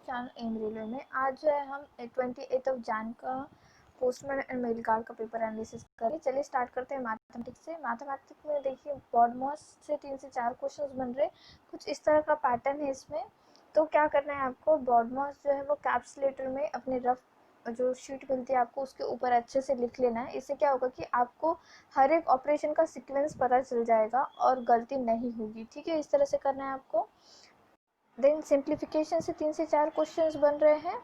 Channel M railway में। आज जो है हम 28 जैन का पोस्टमैन एंड मेल कार्ड का पेपर एनालिसिस करें। चलिए स्टार्ट करते हैं मैथमेटिक्स से। मैथमेटिक्स में देखिए बॉडमॉस से 3 से 4 क्वेश्चंस बन रहे, कुछ इस तरह का पैटर्न है इसमें। तो क्या करना है आपको, बॉडमॉस जो है वो कैप्सुलेटर में अपने रफ जो शीट मिलती है आपको उसके ऊपर अच्छे से लिख लेना है। इससे क्या होगा कि आपको हर एक ऑपरेशन का सीक्वेंस पता चल जाएगा और गलती नहीं होगी। ठीक है, इस तरह से करना है आपको। देन सिंप्लीफिकेशन से 3 से 4 क्वेश्चंस बन रहे हैं,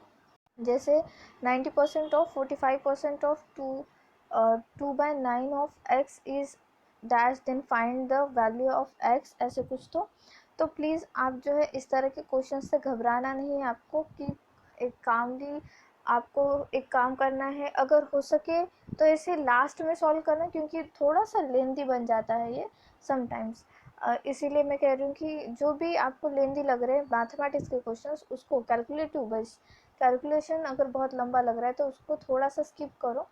जैसे 90% of 45% of 2/9 of x is dash, then find the value of x, ऐसे कुछ। तो प्लीज़ आप जो है इस तरह के क्वेश्चन से घबराना नहीं है आपको, कि आपको एक काम करना है, अगर हो सके तो इसे लास्ट में सॉल्व करना, क्योंकि थोड़ा सा लेंथी बन जाता है ये समटाइम्स। इसीलिए मैं कह रही हूँ कि जो भी आपको लेंथी लग रहे हैं मैथमेटिक्स के क्वेश्चंस, उसको कैलकुलेटिव बस कैलकुलेशन अगर बहुत लंबा लग रहा है तो उसको थोड़ा सा स्किप करो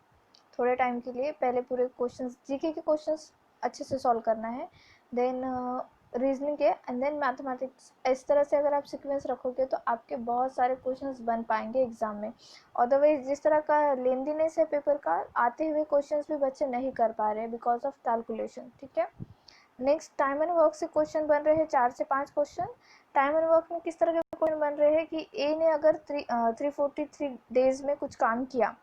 थोड़े टाइम के लिए। पहले पूरे क्वेश्चंस, जीके के क्वेश्चंस अच्छे से सॉल्व करना है, देन रीजनिंग के, एंड देन मैथमेटिक्स। इस तरह से अगर आप सीक्वेंस रखोगे तो आपके बहुत सारे क्वेश्चंस बन पाएंगे एग्जाम में। अदरवाइज जिस तरह का लेंथीनेस है पेपर का, आते हुए क्वेश्चंस भी बच्चे नहीं कर पा रहे हैं बिकॉज ऑफ कैलकुलेशन। ठीक है, नेक्स्ट टाइम एंड वर्क से क्वेश्चन बन रहे हैं 4 से 5 क्वेश्चन। टाइम एंड वर्क में किस तरह के क्वेश्चन बन रहे हैं कि ए ने अगर 343 डेज में कुछ काम किया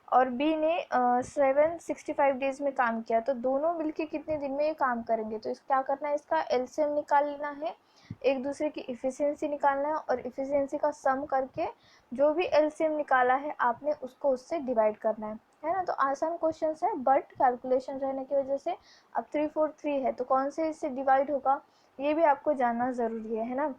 और बी ने 765 डेज में काम किया, तो दोनों मिलके कितने दिन में ये काम करेंगे। तो क्या करना है, इसका एलसीएम निकाल लेना है, एक दूसरे की इफिशियंसी निकालना है, और इफिशियंसी का सम करके जो भी एलसीएम निकाला है आपने उसको उससे डिवाइड करना है ना। तो आसान क्वेश्चन है, बट कैलकुलेशन रहने की वजह से अब 343 है तो कौन से इससे डिवाइड होगा ये भी आपको जानना ज़रूरी है ना।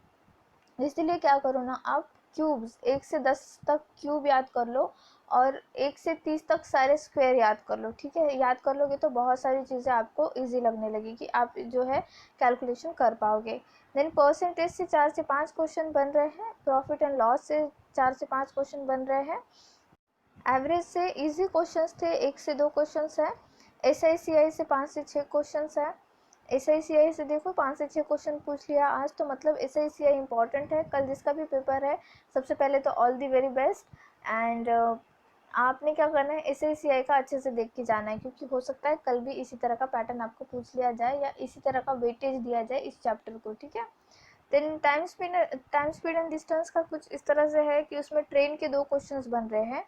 इसलिए क्या करो ना, आप क्यूब्स 1 से 10 तक क्यूब याद कर लो, और 1 से 30 तक सारे स्क्वायर याद कर लो। ठीक है, याद कर लोगे तो बहुत सारी चीज़ें आपको इजी लगने लगेगी, आप जो है कैलकुलेशन कर पाओगे। देन परसेंटेज से 4 से 5 क्वेश्चन बन रहे हैं, प्रॉफिट एंड लॉस से 4 से 5 क्वेश्चन बन रहे हैं। एवरेज से इजी क्वेश्चंस थे, 1 से 2 क्वेश्चंस है। SICI से 5 से 6 क्वेश्चंस है। SICI से देखो 5 से 6 क्वेश्चन पूछ लिया आज, तो मतलब SICI इंपॉर्टेंट है। कल जिसका भी पेपर है, सबसे पहले तो all the very best. And आपने क्या करना है, SICI का अच्छे से देख के जाना है, क्योंकि हो सकता है कल भी इसी तरह का पैटर्न आपको पूछ लिया जाए या इसी तरह का वेटेज दिया जाए इस चैप्टर को। ठीक है, then time speed and distance का कुछ इस तरह से है कि उसमें ट्रेन के 2 क्वेश्चंस बन रहे हैं।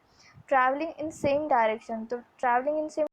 ट्रैवलिंग इन सेम डायरेक्शन, तो ट्रैवलिंग इन सेम,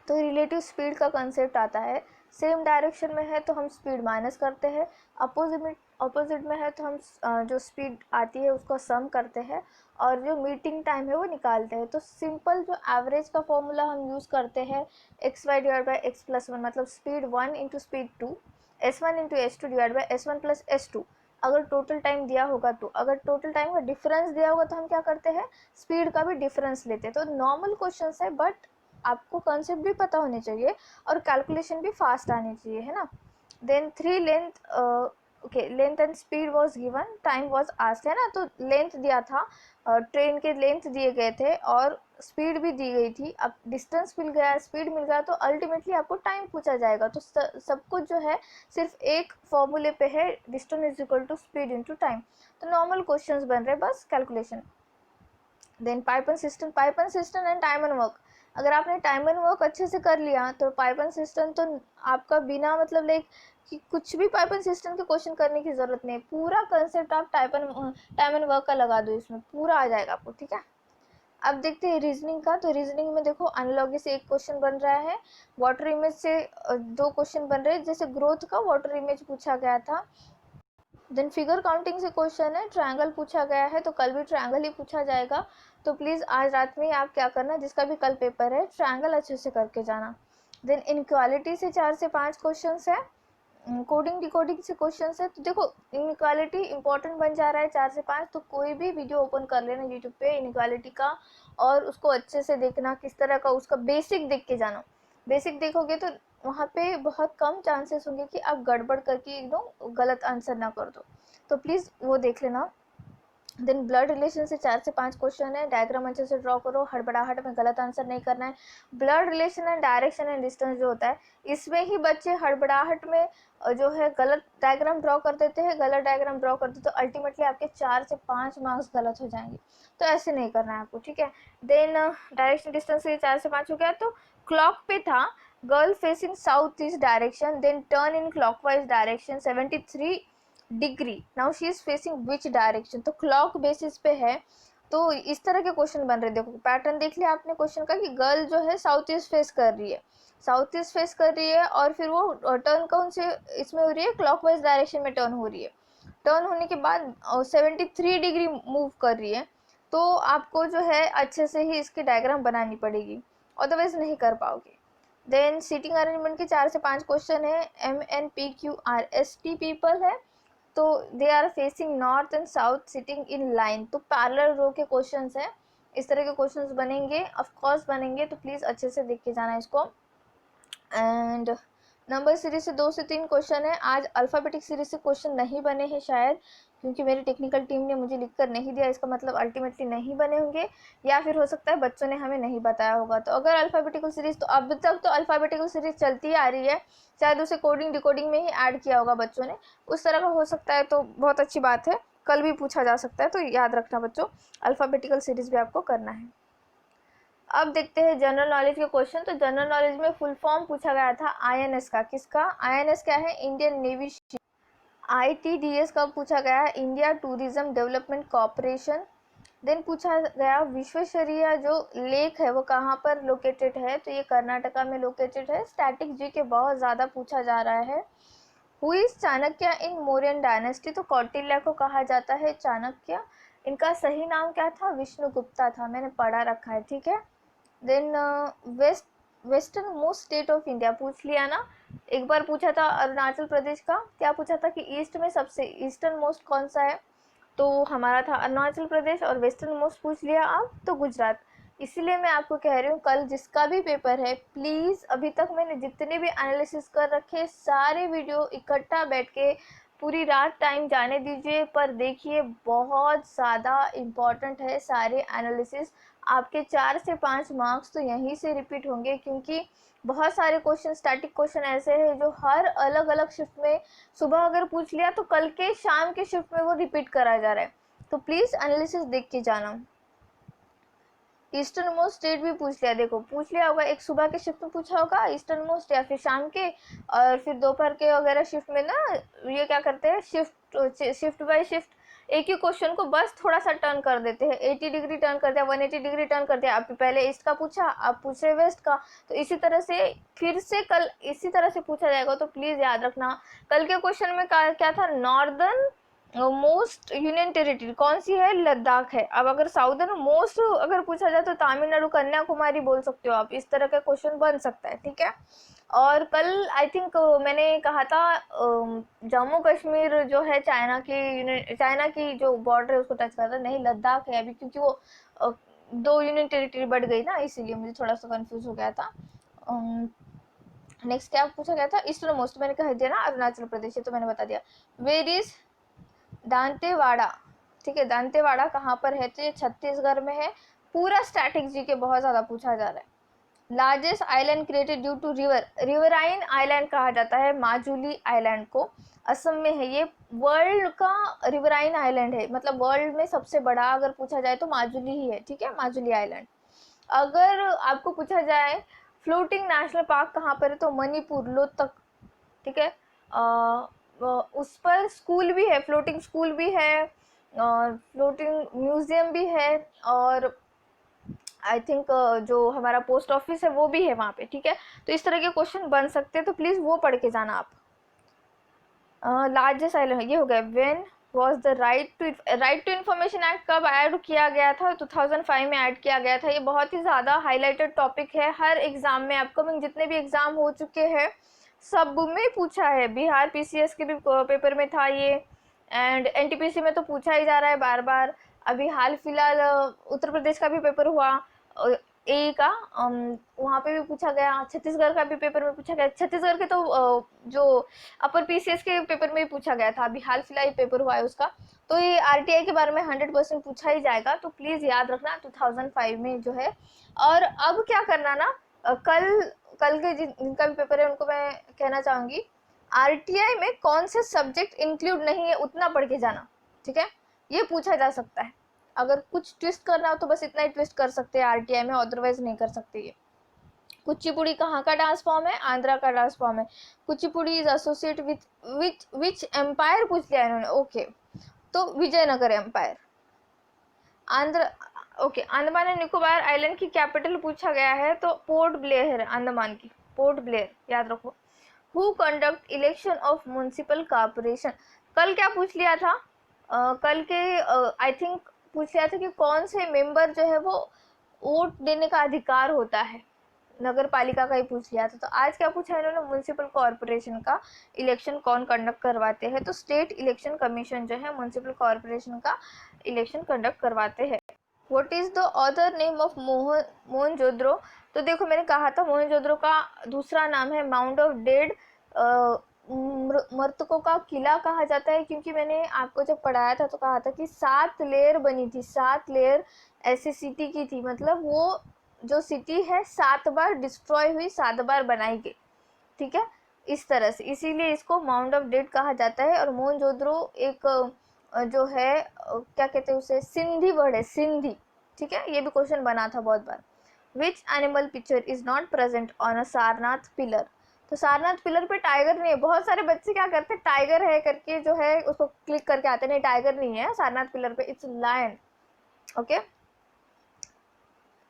तो रिलेटिव स्पीड का कंसेप्ट आता है। सेम डायरेक्शन में है तो हम स्पीड माइनस करते हैं, अपोजिट में है तो हम जो स्पीड आती है उसको सम करते हैं, और जो मीटिंग टाइम है वो निकालते हैं। तो सिंपल जो एवरेज का फॉर्मूला हम यूज़ करते हैं, XY डिवाइड बाई x+1, मतलब speed 1 into speed 2, S1 into S2 divide by S1 plus S2। अगर टोटल टाइम दिया होगा तो, अगर टोटल टाइम का डिफरेंस दिया होगा तो हम क्या करते हैं, स्पीड का भी डिफरेंस लेते हैं। तो नॉर्मल क्वेश्चन है, बट आपको कॉन्सेप्ट भी पता होने चाहिए और कैलकुलेशन भी फास्ट आनी चाहिए, है ना। Then 3 length, okay, length and speed was given, time was asked, है ना। तो लेंथ दिया था, ट्रेन के लेंथ दिए गए थे और स्पीड भी दी गई थी। अब डिस्टेंस मिल गया, स्पीड मिल गया, तो अल्टीमेटली आपको टाइम पूछा जाएगा। तो सब कुछ जो है सिर्फ एक फॉर्मूले पे है, distance is equal to speed into time. तो नॉर्मल क्वेश्चंस बन रहे, बस calculation. Then pipe and cistern and time and work. अगर आपने टाइम एंड वर्क अच्छे से कर लिया तो पाइपन सिस्टम तो आपका बिना मतलब लाइक कि कुछ भी पाइपन सिस्टम के क्वेश्चन करने की जरूरत नहीं है। पूरा कंसेप्ट आप टाइम एंड वर्क का लगा दो, इसमें पूरा आ जाएगा आपको। ठीक है, अब देखते हैं रीजनिंग का। तो रीजनिंग में देखो एनालॉजी से 1 क्वेश्चन बन रहा है, वाटर इमेज से 2 क्वेश्चन बन रहे हैं। जैसे ग्रोथ का वाटर इमेज पूछा गया था। देन फिगर काउंटिंग से क्वेश्चन है, ट्रायंगल पूछा गया है, तो कल भी ट्रायंगल ही पूछा जाएगा। तो प्लीज़ आज रात में आप क्या करना, जिसका भी कल पेपर है ट्रायंगल अच्छे से करके जाना। देन इनक्वालिटी से 4 से 5 क्वेश्चन है, कोडिंग डिकोडिंग से क्वेश्चन है। तो देखो इनक्वालिटी इंपॉर्टेंट बन जा रहा है 4 से 5, तो कोई भी वीडियो ओपन कर लेना यूट्यूब पे इनक्वालिटी का, और उसको अच्छे से देखना, किस तरह का उसका बेसिक देख के जाना। बेसिक देखोगे तो वहाँ पे बहुत कम चांसेस होंगे कि आप गड़बड़ करके एकदम गलत आंसर ना कर दो। तो प्लीज़ वो देख लेना। देन ब्लड रिलेशन से 4 से 5 क्वेश्चन है, डायग्राम अच्छे से ड्रॉ करो, हड़बड़ाहट में गलत आंसर नहीं करना है। Blood relation and direction and distance जो होता है, इसमें ही बच्चे हड़बड़ाहट में जो है गलत डायग्राम ड्रॉ कर देते हैं, गलत डायग्राम ड्रॉ करते तो अल्टीमेटली आपके 4 से 5 मार्क्स गलत हो जाएंगे, तो ऐसे नहीं करना है आपको, ठीक है। देन डायरेक्शन डिस्टेंस से 4 से 5 हो गया। तो क्लॉक पे था girl facing south east direction, then turn in clockwise direction 73 degree, now she is facing which direction, तो क्लॉक बेसिस पे है। तो इस तरह के क्वेश्चन बन रहे, देखो पैटर्न देख लिया आपने क्वेश्चन का कि गर्ल जो है साउथ ईस्ट फेस कर रही है, साउथ ईस्ट फेस कर रही है, और फिर वो टर्न कौन से इसमें हो रही है, क्लॉकवाइज डायरेक्शन में टर्न हो रही है। टर्न होने के बाद 73 डिग्री मूव कर रही है, तो आपको जो है अच्छे से ही इसकी डायग्राम बनानी पड़ेगी, अदरवाइज नहीं कर पाओगे। देन सीटिंग अरेंजमेंट के 4 से 5 क्वेश्चन है, MNPQRST पीपल है, तो they are facing north and south sitting in line, तो पैरेलल रो के क्वेश्चंस हैं, इस तरह के क्वेश्चंस बनेंगे, ऑफ कोर्स बनेंगे, तो प्लीज़ अच्छे से देख के जाना इसको। एंड नंबर सीरीज से 2 से 3 क्वेश्चन है, आज अल्फ़ाबेटिक सीरीज से क्वेश्चन नहीं बने हैं शायद, क्योंकि मेरी टेक्निकल टीम ने मुझे लिख कर नहीं दिया, इसका मतलब अल्टीमेटली नहीं बने होंगे, या फिर हो सकता है बच्चों ने हमें नहीं बताया होगा। तो अगर अल्फ़ाबेटिकल सीरीज, तो अब तक तो अल्फ़ाबेटिकल सीरीज चलती आ रही है, शायद उसे कोडिंग डिकोडिंग में ही ऐड किया होगा बच्चों ने, उस तरह का हो सकता है, तो बहुत अच्छी बात है, कल भी पूछा जा सकता है, तो याद रखना बच्चों, अल्फ़ाबेटिकल सीरीज भी आपको करना है। अब देखते हैं जनरल नॉलेज के क्वेश्चन। तो जनरल नॉलेज में फुल फॉर्म पूछा गया था INS का, किसका, INS क्या है, इंडियन नेवी शिप। ITDS कब पूछा गया है, India tourism development corporation. Then पूछा गया विश्वेश्वरैया जो लेक है वो कहाँ पर लोकेटेड है, तो ये कर्नाटका में लोकेटेड है। स्टैटिक जी के बहुत ज़्यादा पूछा जा रहा है। Who is Chanakya in Mauryan dynasty, तो कौटिल्य को कहा जाता है चाणक्य, इनका सही नाम क्या था, विष्णुगुप्ता था, मैंने पढ़ा रखा है, ठीक है। Then western most state of India पूछ लिया ना, एक बार पूछा था अरुणाचल प्रदेश का, क्या पूछा था कि ईस्ट में सबसे ईस्टर्न मोस्ट कौन सा है, तो हमारा था अरुणाचल प्रदेश, और वेस्टर्न मोस्ट पूछ लिया आप तो गुजरात। इसीलिए मैं आपको कह रही हूँ कल जिसका भी पेपर है, प्लीज़ अभी तक मैंने जितने भी एनालिसिस कर रखे सारे वीडियो इकट्ठा बैठ के पूरी रात टाइम जाने दीजिए, पर देखिए बहुत ज़्यादा इम्पॉर्टेंट है सारे एनालिसिस, आपके 4 से 5 मार्क्स तो यहीं से रिपीट होंगे, क्योंकि बहुत सारे क्वेश्चन स्टैटिक क्वेश्चन ऐसे हैं जो हर अलग अलग शिफ्ट में, सुबह अगर पूछ लिया तो कल के शाम के शिफ्ट में वो रिपीट करा जा रहा है, तो प्लीज़ एनालिसिस देख के जाना। ईस्टर्न मोस्ट स्टेट भी पूछ लिया, देखो पूछ लिया होगा, एक सुबह के शिफ्ट में पूछा होगा ईस्टर्न मोस्ट, या फिर शाम के, और फिर दोपहर के वगैरह शिफ्ट में ना ये क्या करते हैं, शिफ्ट बाय शिफ्ट एक ही क्वेश्चन को बस थोड़ा सा टर्न कर देते हैं, 80 डिग्री टर्न कर दिया, 180 डिग्री टर्न कर दिया, आप पहले ईस्ट का पूछा आप पूछ रहे वेस्ट का, तो इसी तरह से फिर से कल इसी तरह से पूछा जाएगा, तो प्लीज़ याद रखना। कल के क्वेश्चन में क्या था, नॉर्दर्न मोस्ट यूनियन टेरिटरी कौन सी है, लद्दाख है। अब अगर साउदर्न मोस्ट अगर पूछा जाए तो तमिलनाडु कन्याकुमारी बोल सकते हो आप, इस तरह का क्वेश्चन बन सकता है, ठीक है। और कल आई थिंक मैंने कहा था जम्मू कश्मीर जो है चाइना की जो बॉर्डर है उसको टच करता है, नहीं लद्दाख है अभी, क्योंकि वो 2 यूनियन टेरिटरी बढ़ गई ना, इसीलिए मुझे थोड़ा सा कंफ्यूज हो गया था। नेक्स्ट क्या पूछा गया था, ईस्टर्न मोस्ट मैंने कह दिया ना, अरुणाचल प्रदेश है तो मैंने बता दिया। वेर इज दांतेवाड़ा, ठीक है, दांतेवाड़ा कहाँ पर है, तो ये छत्तीसगढ़ में है। पूरा स्टैटिक जी के बहुत ज़्यादा पूछा जा रहा है। Largest island created due to riverine island कहा जाता है माजुली आइलैंड को, असम में है ये, वर्ल्ड का रिवराइन आइलैंड है, मतलब वर्ल्ड में सबसे बड़ा अगर पूछा जाए तो माजुली ही है, ठीक है, माजुली आइलैंड। अगर आपको पूछा जाए फ्लोटिंग नेशनल पार्क कहाँ पर है, तो मणिपुर लोतक, ठीक है। उस पर स्कूल भी है, फ्लोटिंग स्कूल भी है, और फ्लोटिंग म्यूजियम भी है, और आई थिंक जो हमारा पोस्ट ऑफिस है वो भी है वहाँ पे, ठीक है। तो इस तरह के क्वेश्चन बन सकते हैं, तो प्लीज़ वो पढ़ के जाना आप। लार्जेस्ट आइलैंड ये हो गया। When was the right to information act कब ऐड किया गया था, 2005 में ऐड किया गया था। ये बहुत ही ज़्यादा हाईलाइटेड टॉपिक है, हर एग्ज़ाम में अपकमिंग जितने भी एग्ज़ाम हो चुके हैं सब में पूछा है, बिहार PCS के भी पेपर में था ये, एंड NTPC में तो पूछा ही जा रहा है बार बार। अभी हाल फिलहाल उत्तर प्रदेश का भी पेपर हुआ, ए का, वहाँ पे भी पूछा गया, छत्तीसगढ़ का भी पेपर में पूछा गया, छत्तीसगढ़ के तो जो अपर PCS के पेपर में भी पूछा गया था, अभी हाल फिलहाल पेपर हुआ है उसका, तो ये आरटीआई के बारे में 100% पूछा ही जाएगा, तो प्लीज़ याद रखना 2005 में जो है। और अब क्या करना ना, कल के जिनका भी पेपर है उनको मैं कहना चाहूँगी, आरटीआई में कौन से सब्जेक्ट इंक्लूड नहीं है उतना पढ़ के जाना, ठीक है। ये पूछा जा सकता है, अगर कुछ ट्विस्ट करना हो तो बस इतना ही ट्विस्ट कर सकते हैं आरटीआई में, अदरवाइज नहीं कर सकते। ये कुचिपुड़ी कहाँ का डांस फॉर्म है? आंध्रा का डांस फॉर्म है। Kuchipudi is associate with which empire पूछ लिया इन्होंने, ओके, तो Vijayanagar empire. Andhra okay, Andaman and Nicobar island की कैपिटल पूछा गया है, तो पोर्ट ब्लेयर है अंडमान की, पोर्ट ब्लेयर याद रखो। Who conduct election of municipal corporation, कल क्या पूछ लिया था? कल के आई थिंक पूछ लिया था कि कौन से मेंबर जो है वो वोट देने का अधिकार होता है, नगर पालिका का ही पूछ लिया था। तो आज क्या पूछा है इन्होंने? म्युनिसिपल कॉर्पोरेशन का इलेक्शन कौन कंडक्ट करवाते हैं, तो स्टेट इलेक्शन कमीशन जो है म्युनिसिपल कॉर्पोरेशन का इलेक्शन कंडक्ट करवाते हैं। What is the author name of Mohenjodaro, तो देखो मैंने कहा था मोहनजोदड़ो का दूसरा नाम है माउंट ऑफ डेड मृतकों का किला कहा जाता है, क्योंकि मैंने आपको जब पढ़ाया था तो कहा था कि 7 लेयर बनी थी, 7 लेयर ऐसी सिटी की थी, मतलब वो जो सिटी है 7 बार डिस्ट्रॉय हुई, 7 बार बनाई गई, ठीक है, इस तरह से, इसीलिए इसको माउंट ऑफ डेड कहा जाता है। और मोहनजोदड़ो एक जो है क्या कहते हैं उसे, सिंधी वर्ड है, सिंधी, ठीक है, ये भी क्वेश्चन बना था बहुत बार। Which animal picture is not present on a Sarnath pillar, तो सारनाथ पिलर पे टाइगर नहीं है। बहुत सारे बच्चे क्या करते हैं, टाइगर है करके जो है उसको क्लिक करके आते हैं, नहीं टाइगर नहीं है सारनाथ पिलर पे, it's lion, okay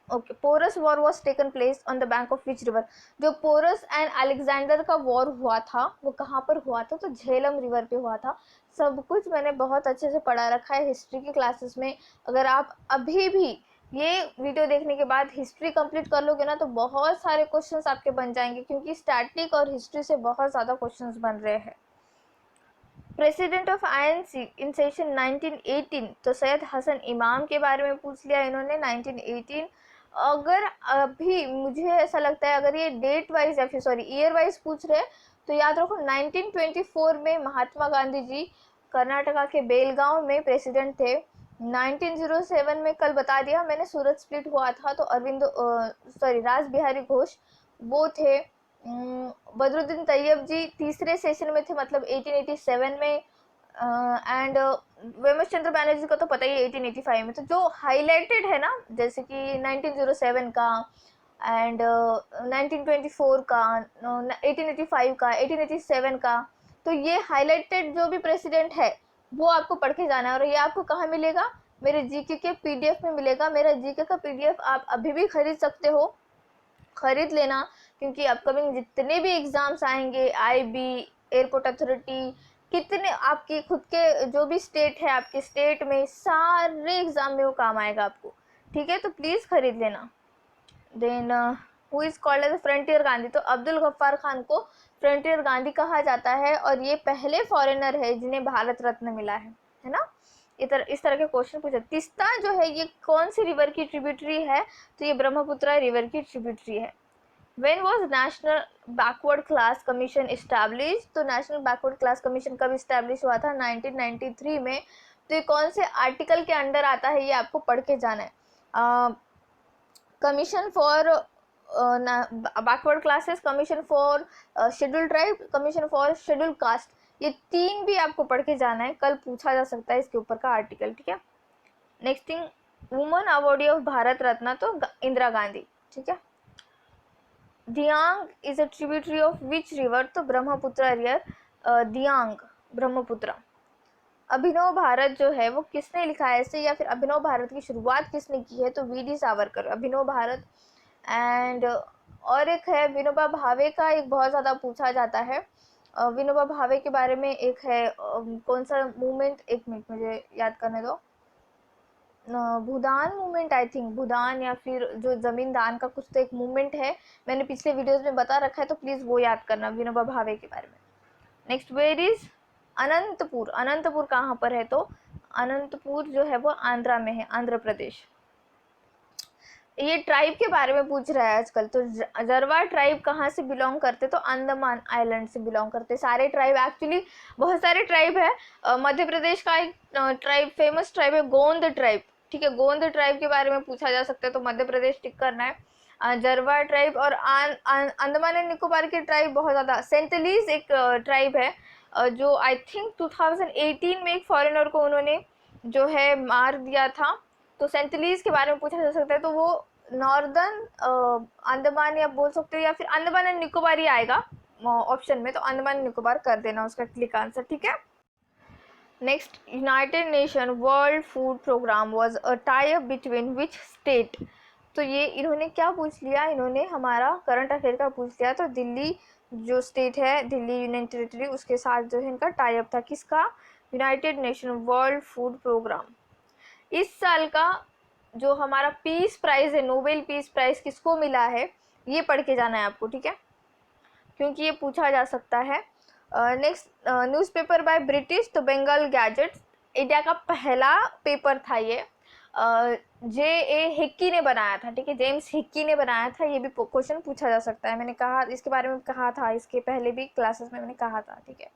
okay. Porus war was taken place on the bank of which river, जो पोरस एंड अलेक्जेंडर का वॉर हुआ था वो कहाँ पर हुआ था, तो झेलम रिवर पे हुआ था। सब कुछ मैंने बहुत अच्छे से पढ़ा रखा है हिस्ट्री की क्लासेस में। अगर आप अभी भी ये वीडियो देखने के बाद हिस्ट्री कंप्लीट कर लोगे ना तो बहुत सारे क्वेश्चंस आपके बन जाएंगे, क्योंकि स्टैटिक और हिस्ट्री से बहुत ज़्यादा क्वेश्चंस बन रहे हैं। President of INC in session 1918, तो सैयद हसन इमाम के बारे में पूछ लिया इन्होंने 1918। अगर अभी मुझे ऐसा लगता है अगर ये डेट वाइज या फिर सॉरी ईयर वाइज पूछ रहे हैं तो याद रखो 1924 में महात्मा गांधी जी कर्नाटका के बेलगांव में प्रेसिडेंट थे। 1907 में कल बता दिया मैंने सूरत स्प्लिट हुआ था, तो रास बिहारी घोष वो थे। बदरुद्दीन तैयब जी तीसरे सेशन में थे, मतलब 1887 में। एंड वेमस चंद्र बैनर्जी का तो पता ही है 1885 में। तो जो हाईलाइटेड है ना, जैसे कि 1907 का एंड 1924 का, 1885 का, 1887 का, तो ये हाईलाइटेड जो भी प्रेसिडेंट है वो आपको पढ़ के जाना है। और ये आपको कहाँ मिलेगा? मेरे जीके के पीडीएफ में मिलेगा। मेरा जीके का पीडीएफ आप अभी भी खरीद सकते हो, खरीद लेना, क्योंकि अपकमिंग जितने भी एग्जाम्स आएंगे, आईबी, एयरपोर्ट अथॉरिटी, कितने आपकी खुद के जो भी स्टेट है आपके स्टेट में, सारे एग्जाम में वो काम आएगा आपको, ठीक है, तो प्लीज़ खरीद लेना। Then who is called as frontier Gandhi, तो अब्दुल गफ्फार खान को फ्रंटियर गांधी कहा जाता है, और ये पहले फॉरेनर है जिन्हें भारत रत्न मिला है ना। इस तरह के क्वेश्चन पूछे। तीस्ता जो है ये कौन सी रिवर की ट्रिब्यूटरी है, तो ये ब्रह्मपुत्र रिवर की ट्रिब्यूटरी है। When was National Backward Class Commission established, तो नेशनल बैकवर्ड क्लास कमीशन कब इस्टेब्लिश हुआ था? 1993 में। तो ये कौन से आर्टिकल के अंडर आता है ये आपको पढ़ के जाना है। Commission for backward classes, commission for scheduled tribe, commission for scheduled caste, ये 3 भी आपको पढ़ के जाना है, कल पूछा जा सकता है इसके ऊपर का आर्टिकल, ठीक है। Next thing, woman awardee of Bharat Ratna, तो इंदिरा गांधी, ठीक है। Diyang is a tributary of which river, तो ब्रह्मपुत्र रिवर, दियांग ब्रह्मपुत्र। अभिनव भारत जो है वो किसने लिखा है इसे, या फिर अभिनव भारत की शुरुआत किसने की है, तो वीडी सावरकर, अभिनव भारत। एंड और एक है विनोबा भावे का, एक बहुत ज़्यादा पूछा जाता है। विनोबा भावे के बारे में एक है कौन सा मूवमेंट, एक मिनट मुझे याद करने दो, भूदान मूवमेंट, आई थिंक भूदान, या फिर जो जमीन दान का कुछ तो एक मूवमेंट है, मैंने पिछले वीडियोस में बता रखा है, तो प्लीज़ वो याद करना विनोबा भावे के बारे में। Next, where is Anantapur, Anantapur कहाँ पर है, तो अनंतपुर जो है वो आंध्रा में है, आंध्र प्रदेश। ये ट्राइब के बारे में पूछ रहा है आजकल। तो जरवा ट्राइब कहाँ से बिलोंग करते, तो अंडमान आइलैंड से बिलोंग करते सारे ट्राइब। एक्चुअली बहुत सारे ट्राइब है। मध्य प्रदेश का एक ट्राइब, फेमस ट्राइब है गोंद ट्राइब, ठीक है। गोंद ट्राइब के बारे में पूछा जा सकता है, तो मध्य प्रदेश टिक करना है। जरवा ट्राइब और अंडमान एंड निकोबार के ट्राइब बहुत ज़्यादा। सेंटलीज एक ट्राइब है जो आई थिंक 2018 में एक फॉरेनर को उन्होंने जो है मार दिया था। तो सेंटलीज के बारे में पूछा जा सकता है, तो वो नॉर्दर्न अंडमान या बोल सकते हो, या फिर अंडमान एंड निकोबार ही आएगा ऑप्शन में। तो अंडमान एंड निकोबार कर देना उसका क्लिक आंसर, ठीक है। Next, united nation world food programme was a tie up between which state. तो ये इन्होंने क्या पूछ लिया, इन्होंने हमारा करंट अफेयर का पूछ लिया। तो दिल्ली जो स्टेट है, दिल्ली यूनियन टेरिटरी, उसके साथ जो है इनका टाई अप था। किसका? United nation world food programme. इस साल का जो हमारा पीस प्राइज है, नोबेल पीस प्राइज किसको मिला है, ये पढ़ के जाना है आपको, ठीक है, क्योंकि ये पूछा जा सकता है। नेक्स्ट, न्यूज़पेपर बाय ब्रिटिश तो बंगाल गैजेट, इंडिया का पहला पेपर था ये। जे ए हिक्की ने बनाया था, ठीक है, जेम्स हिक्की ने बनाया था। ये भी क्वेश्चन पूछा जा सकता है। मैंने कहा इसके बारे में, कहा था इसके पहले भी क्लासेस में मैंने कहा था, ठीक है।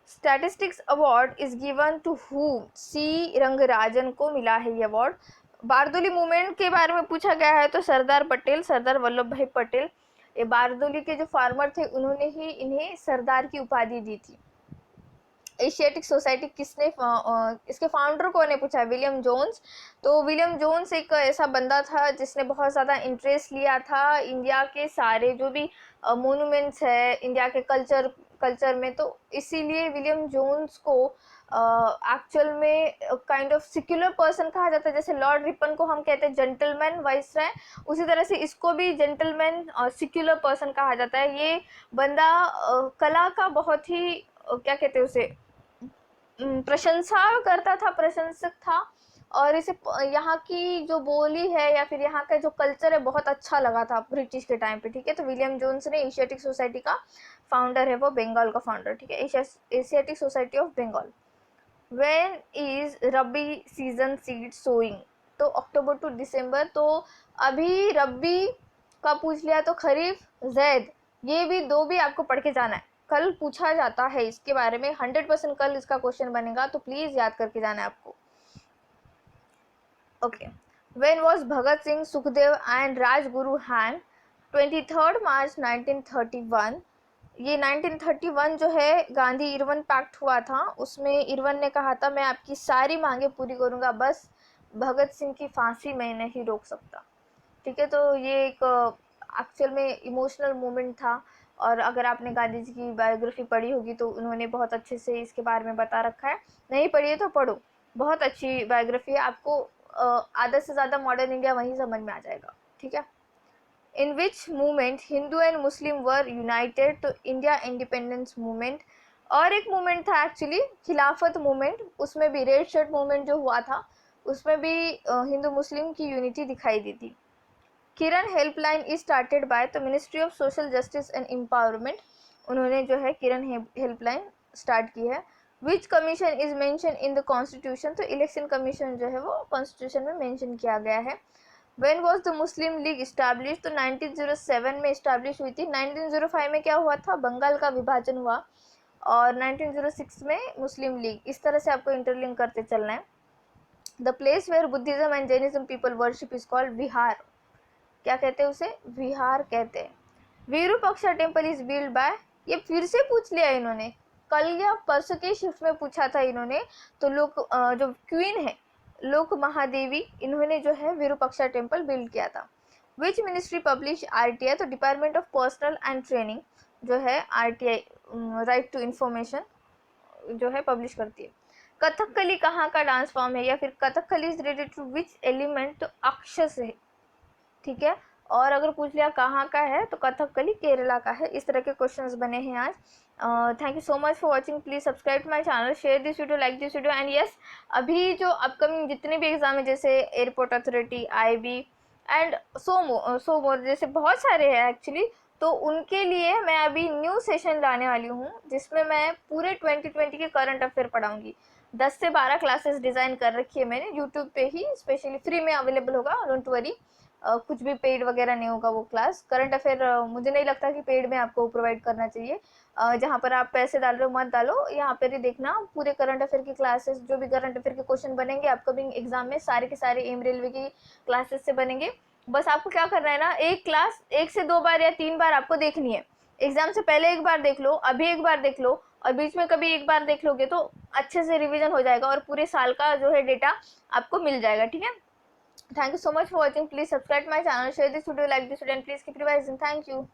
Statistics award is given to who, C Rangarajan को मिला है ये अवार्ड। बारदोली मूवमेंट के बारे में पूछा गया है, तो सरदार पटेल, सरदार वल्लभ भाई पटेल, ये बारदोली के जो फार्मर थे उन्होंने ही इन्हें सरदार की उपाधि दी थी। एशियाटिक सोसाइटी किसने, इसके फाउंडर कौन है पूछा है, विलियम जोन्स। तो विलियम जोन्स एक ऐसा बंदा था जिसने बहुत ज़्यादा इंटरेस्ट लिया था इंडिया के सारे जो भी मोनूमेंट्स है इंडिया के कल्चर में। तो इसीलिए विलियम जोन्स को एक्चुअल में काइंड ऑफ सिक्युलर पर्सन कहा जाता है। जैसे लॉर्ड रिपन को हम कहते हैं जेंटलमैन वाइसराय, उसी तरह से इसको भी जेंटलमैन सिक्युलर पर्सन कहा जाता है। ये बंदा कला का बहुत ही क्या कहते हैं उसे, प्रशंसा करता था, प्रशंसक था। और इसे यहाँ की जो बोली है या फिर यहाँ का जो कल्चर है बहुत अच्छा लगा था ब्रिटिश के टाइम पे, ठीक है। तो विलियम जोन्स ने एशियाटिक सोसाइटी का फाउंडर है, वो बंगाल का फाउंडर, ठीक है, Asiatic society of Bengal. When is rabi season seed sowing, तो अक्टूबर टू दिसंबर। तो अभी रबी का पूछ लिया, तो खरीफ, जैद, ये भी दो भी आपको पढ़ के जाना है। कल पूछा जाता है इसके बारे में, 100% कल इसका क्वेश्चन बनेगा, तो प्लीज याद करके जाना है आपको। Okay, when was Bhagat Singh, Sukhdev and Rajguru hang, 23 मार्च 1931। ये 1931 जो है गांधी इरवन पैक्ट हुआ था, उसमें इरवन ने कहा था मैं आपकी सारी मांगे पूरी करूंगा, बस भगत सिंह की फांसी मैं नहीं रोक सकता, ठीक है। तो ये एक एक्चुअल में इमोशनल मोमेंट था। और अगर आपने गांधी जी की बायोग्राफी पढ़ी होगी तो उन्होंने बहुत अच्छे से इसके बारे में बता रखा है। नहीं पढ़ी है तो पढ़ो, बहुत अच्छी बायोग्राफी है। आपको आधा से ज़्यादा मॉडर्न इंडिया वहीं समझ में आ जाएगा, ठीक है। In which movement Hindu and Muslim were united, तो इंडिया इंडिपेंडेंस मूवमेंट। और एक मूवमेंट था एक्चुअली खिलाफत मूवमेंट, उसमें भी रेड शर्ट मूवमेंट जो हुआ था उसमें भी हिंदू मुस्लिम की यूनिटी दिखाई दी थी। Kiran helpline is started by, तो ministry of social justice and empowerment, उन्होंने जो है किरण हेल्पलाइन स्टार्ट की है। Which commission is mention in the constitution, तो इलेक्शन कमीशन जो है वो कॉन्स्टिट्यूशन में मेंशन किया गया है। When was the Muslim League establish, तो 1907 में इस्टेब्लिश हुई थी। 1905 में क्या हुआ था, बंगाल का विभाजन हुआ। और 1906 में मुस्लिम लीग। इस तरह से आपको इंटरलिंक करते चलना है। The place where Buddhism and Jainism people worship is called vihar, क्या कहते हैं उसे, विहार कहते हैं। Virupaksha temple is build by, ये फिर से पूछ लिया इन्होंने, कल या परसों के शिफ्ट में पूछा था इन्होंने। तो लोग जो क्वीन है लोक महादेवी, इन्होंने जो है विरूपाक्षा टेम्पल बिल्ड किया था। विच मिनिस्ट्री पब्लिश आरटीआई, तो department of personal and training जो है आरटीआई, राइट टू इंफॉर्मेशन, जो है पब्लिश करती है। कथकली कहाँ का डांस फॉर्म है, या फिर Kathakali is related to which element, तो अक्षस है, ठीक है। और अगर पूछ लिया कहाँ का है, तो कथकली केरला का है। इस तरह के क्वेश्चंस बने हैं आज। Thank you so much for watching, please subscribe to my channel, share this video, like this video. And yes, अभी जो अपकमिंग जितने भी एग्जाम है, जैसे airport authority, IB and so more, जैसे बहुत सारे हैं एक्चुअली, तो उनके लिए मैं अभी न्यू सेशन लाने वाली हूँ, जिसमें मैं पूरे 2020 के करंट अफेयर पढ़ाऊँगी। 10 से 12 क्लासेस डिज़ाइन कर रखी है मैंने यूट्यूब पे ही, स्पेशली फ्री में अवेलेबल होगा, डोंट वरी। कुछ भी पेड वगैरह नहीं होगा वो क्लास। करंट अफेयर मुझे नहीं लगता कि पेड में आपको प्रोवाइड करना चाहिए। जहाँ पर आप पैसे डाल रहे हो मत डालो, यहाँ पर ही देखना पूरे करंट अफेयर की क्लासेस, जो भी करंट अफेयर के क्वेश्चन बनेंगे अपकमिंग एग्जाम में सारे के सारे एम रेलवे की क्लासेस से बनेंगे। बस आपको क्या करना है ना, एक क्लास 1 से 2 बार या 3 बार आपको देखनी है। एग्जाम से पहले एक बार देख लो, अभी एक बार देख लो, और बीच में कभी एक बार देख लोगे तो अच्छे से रिवीजन हो जाएगा और पूरे साल का जो है डेटा आपको मिल जाएगा। ठीक है, thank you so much for watching, please subscribe my channel, share this video, like this video and please keep revising. Thank you.